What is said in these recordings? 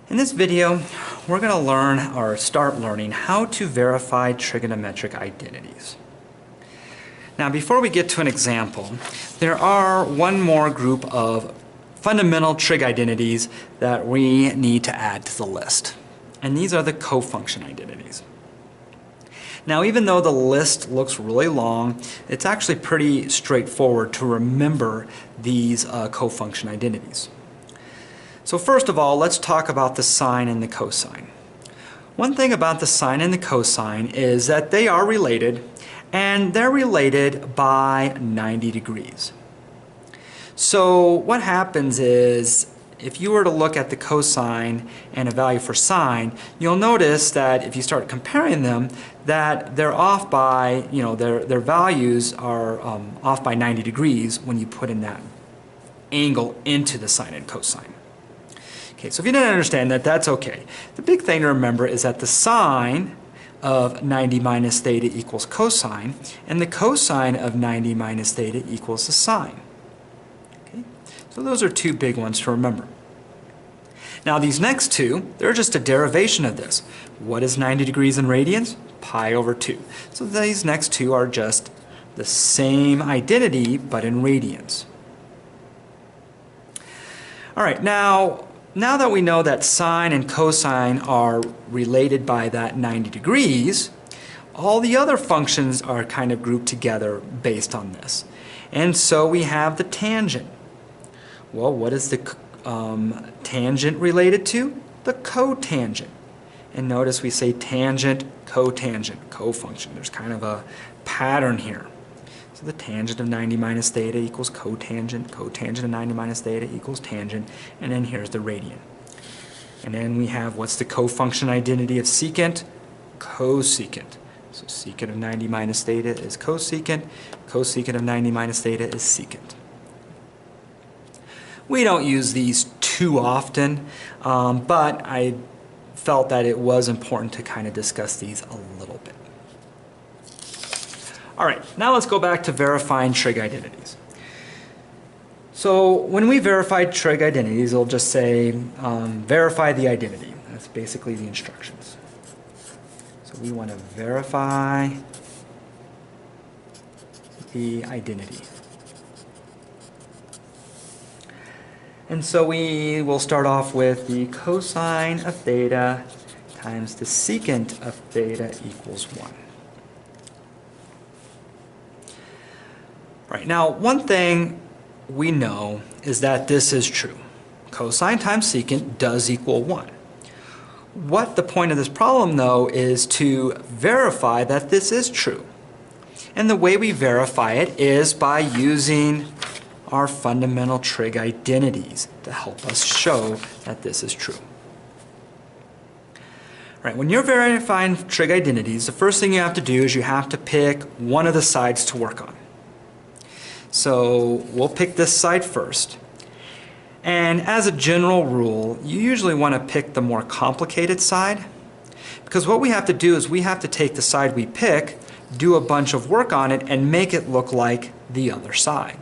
In this video, we're going to learn or start learning how to verify trigonometric identities. Now, before we get to an example, there are one more group of fundamental trig identities that we need to add to the list. And these are the cofunction identities. Now, even though the list looks really long, it's actually pretty straightforward to remember these cofunction identities. So first of all, let's talk about the sine and the cosine. One thing about the sine and the cosine is that they are related, and they're related by 90 degrees. So what happens is, if you were to look at the cosine and a value for sine, you'll notice that if you start comparing them, that they're off by, their values are off by 90 degrees when you put in that angle into the sine and cosine. Okay, so if you didn't understand that, that's okay. The big thing to remember is that the sine of 90 minus theta equals cosine, and the cosine of 90 minus theta equals the sine. Okay? So those are two big ones to remember. Now these next two, they're just a derivation of this. What is 90 degrees in radians? Pi over 2. So these next two are just the same identity, but in radians. All right, now that we know that sine and cosine are related by that 90 degrees, all the other functions are kind of grouped together based on this. And so we have the tangent. Well, what is the tangent related to? The cotangent. And notice we say tangent, cotangent, cofunction. There's kind of a pattern here. So the tangent of 90 minus theta equals cotangent, cotangent of 90 minus theta equals tangent, and then here's the radian. And then we have, what's the cofunction identity of secant? Cosecant. So secant of 90 minus theta is cosecant, cosecant of 90 minus theta is secant. We don't use these too often, but I felt that it was important to kind of discuss these a little bit. All right, now let's go back to verifying trig identities. So when we verify trig identities, it'll just say verify the identity. That's basically the instructions. So we want to verify the identity. And so we will start off with the cosine of theta times the secant of theta equals 1. Right, now one thing we know is that this is true. Cosine times secant does equal 1. What the point of this problem, though, is to verify that this is true. And the way we verify it is by using our fundamental trig identities to help us show that this is true. Right, when you're verifying trig identities, the first thing you have to do is you have to pick one of the sides to work on. So we'll pick this side first. And as a general rule, you usually want to pick the more complicated side, because what we have to do is we have to take the side we pick, do a bunch of work on it, and make it look like the other side.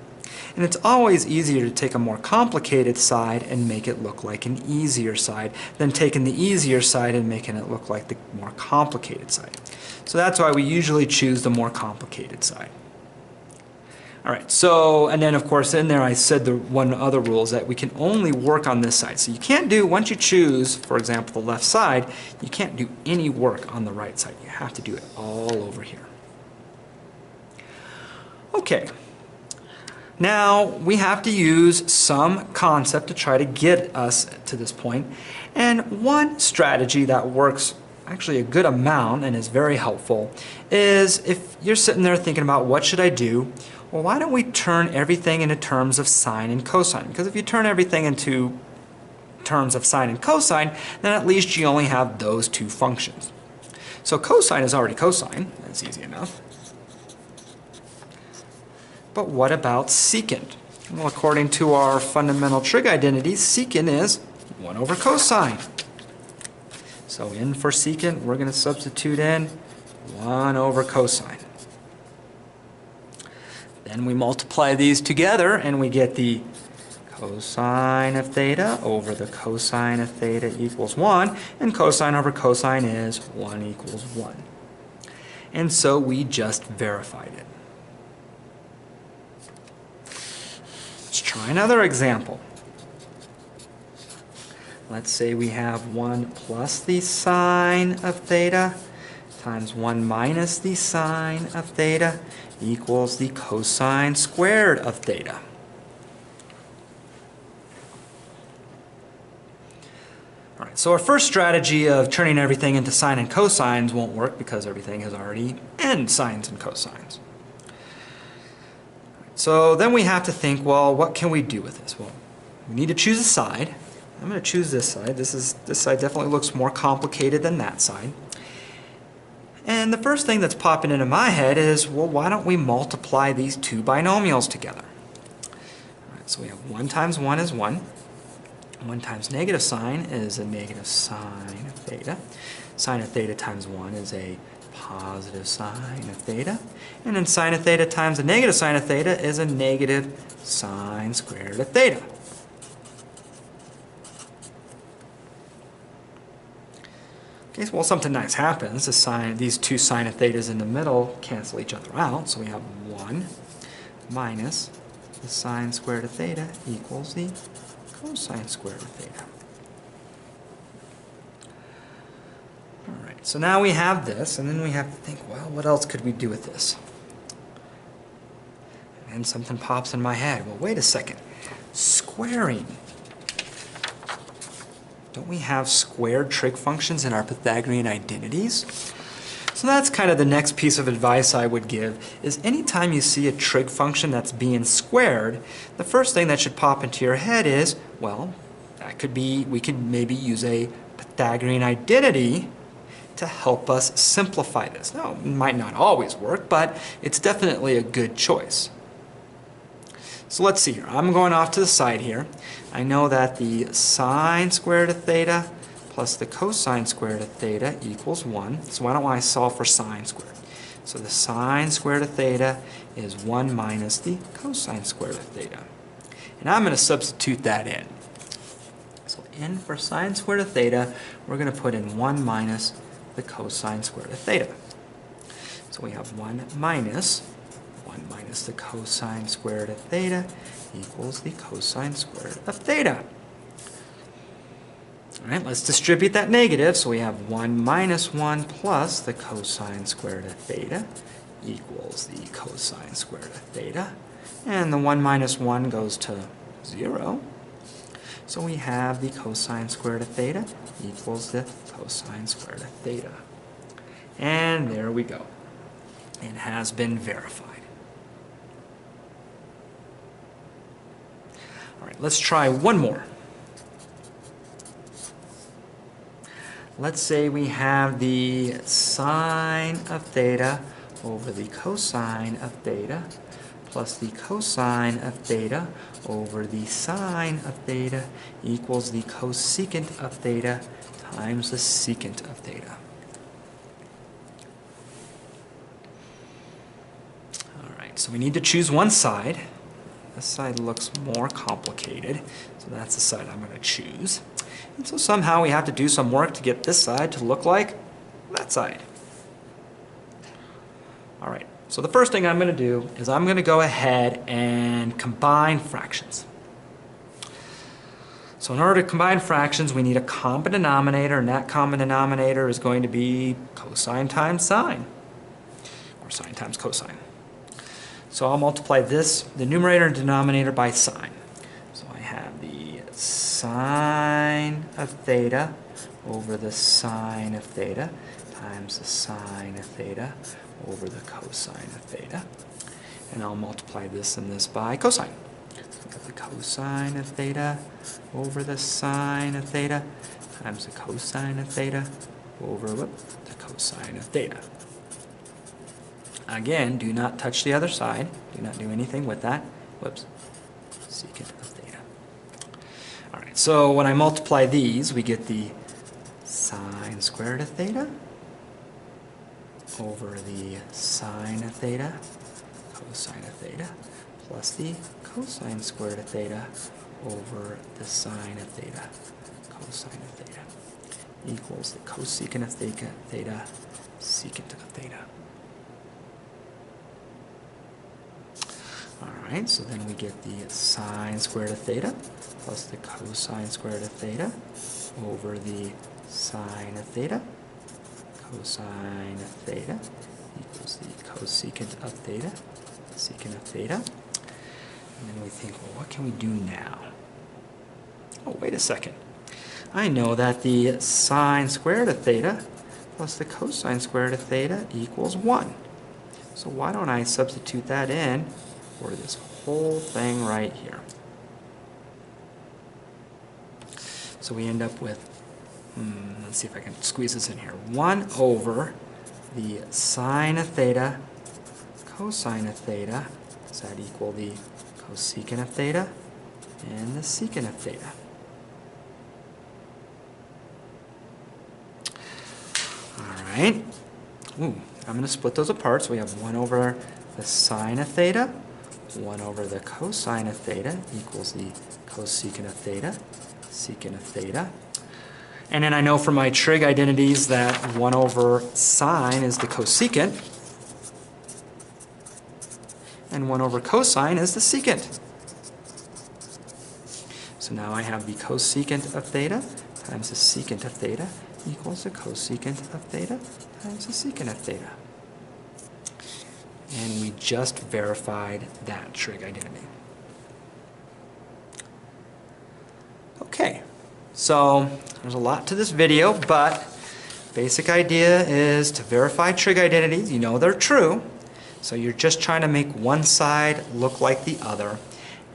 And it's always easier to take a more complicated side and make it look like an easier side than taking the easier side and making it look like the more complicated side. So that's why we usually choose the more complicated side. All right, so, and then of course in there I said the one other rule is that we can only work on this side. So you can't do, once you choose, for example, the left side, you can't do any work on the right side. You have to do it all over here. Okay, now we have to use some concept to try to get us to this point. And one strategy that works actually a good amount and is very helpful is if you're sitting there thinking about what should I do, well, why don't we turn everything into terms of sine and cosine? Because if you turn everything into terms of sine and cosine, then at least you only have those two functions. So cosine is already cosine. That's easy enough. But what about secant? Well, according to our fundamental trig identities, secant is 1 over cosine. So in for secant, we're going to substitute in 1 over cosine. Then we multiply these together and we get the cosine of theta over the cosine of theta equals 1, and cosine over cosine is 1 equals 1. And so we just verified it. Let's try another example. Let's say we have 1 plus the sine of theta times 1 minus the sine of theta equals the cosine squared of theta. All right, so our first strategy of turning everything into sine and cosines won't work because everything has already n sines and cosines. So then we have to think, well, what can we do with this? Well, we need to choose a side. I'm going to choose this side. This side definitely looks more complicated than that side. And the first thing that's popping into my head is, well, why don't we multiply these two binomials together? All right, so we have 1 times 1 is 1. 1 times negative sine is a negative sine of theta. Sine of theta times 1 is a positive sine of theta. And then sine of theta times a negative sine of theta is a negative sine squared of theta. Okay, so, well, something nice happens. These two sine of thetas in the middle cancel each other out. So we have 1 minus the sine squared of theta equals the cosine squared of theta. All right, so now we have this, and then we have to think, well, what else could we do with this? And something pops in my head. Well, wait a second. Squaring. Don't we have squared trig functions in our Pythagorean identities? So that's kind of the next piece of advice I would give, is anytime you see a trig function that's being squared, the first thing that should pop into your head is, well, that could be, we could maybe use a Pythagorean identity to help us simplify this. Now, it might not always work, but it's definitely a good choice. So let's see here. I'm going off to the side here. I know that the sine squared of theta plus the cosine squared of theta equals 1. So why don't I solve for sine squared? So the sine squared of theta is 1 minus the cosine squared of theta. And I'm going to substitute that in. So in for sine squared of theta, we're going to put in 1 minus the cosine squared of theta. So we have 1 minus the cosine squared of theta equals the cosine squared of theta. All right, let's distribute that negative. So we have 1 minus 1 plus the cosine squared of theta equals the cosine squared of theta. And the 1 minus 1 goes to 0. So we have the cosine squared of theta equals the cosine squared of theta. And there we go. It has been verified. All right, let's try one more. Let's say we have the sine of theta over the cosine of theta plus the cosine of theta over the sine of theta equals the cosecant of theta times the secant of theta. All right, so we need to choose one side. This side looks more complicated, so that's the side I'm going to choose. And so somehow we have to do some work to get this side to look like that side. All right, so the first thing I'm going to do is I'm going to go ahead and combine fractions. So in order to combine fractions, we need a common denominator, and that common denominator is going to be cosine times sine, or sine times cosine. So I'll multiply this, the numerator and denominator, by sine. So I have the sine of theta over the sine of theta times the sine of theta over the cosine of theta. And I'll multiply this and this by cosine. So we have the cosine of theta over the sine of theta times the cosine of theta over the cosine of theta. Again, do not touch the other side. Do not do anything with that. Whoops. Secant of theta. All right, so when I multiply these, we get the sine squared of theta over the sine of theta, cosine of theta, plus the cosine squared of theta over the sine of theta cosine of theta equals the cosecant of theta secant of theta. Alright, so then we get the sine squared of theta plus the cosine squared of theta over the sine of theta cosine of theta equals the cosecant of theta secant of theta. And then we think, well, what can we do now? Oh, wait a second. I know that the sine squared of theta plus the cosine squared of theta equals 1. So why don't I substitute that in for this whole thing right here? So we end up with, let's see if I can squeeze this in here, 1 over the sine of theta cosine of theta. Does that equal the cosecant of theta and the secant of theta? Alright, I'm going to split those apart. So we have 1 over the sine of theta, 1 over the cosine of theta equals the cosecant of theta, secant of theta. And then I know from my trig identities that 1 over sine is the cosecant, and 1 over cosine is the secant. So now I have the cosecant of theta times the secant of theta equals the cosecant of theta times the secant of theta. And we just verified that trig identity. Okay, so there's a lot to this video, but basic idea is to verify trig identities. You know they're true, so you're just trying to make one side look like the other.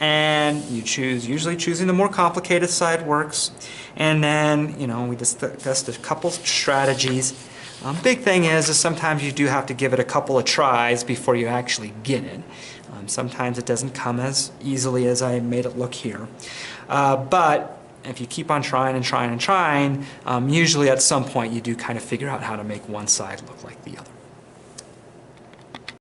And you choose, usually choosing the more complicated side works. And then, we discussed a couple strategies. Big thing is sometimes you do have to give it a couple of tries before you actually get it. Sometimes it doesn't come as easily as I made it look here. But if you keep on trying and trying and trying, usually at some point you do kind of figure out how to make one side look like the other.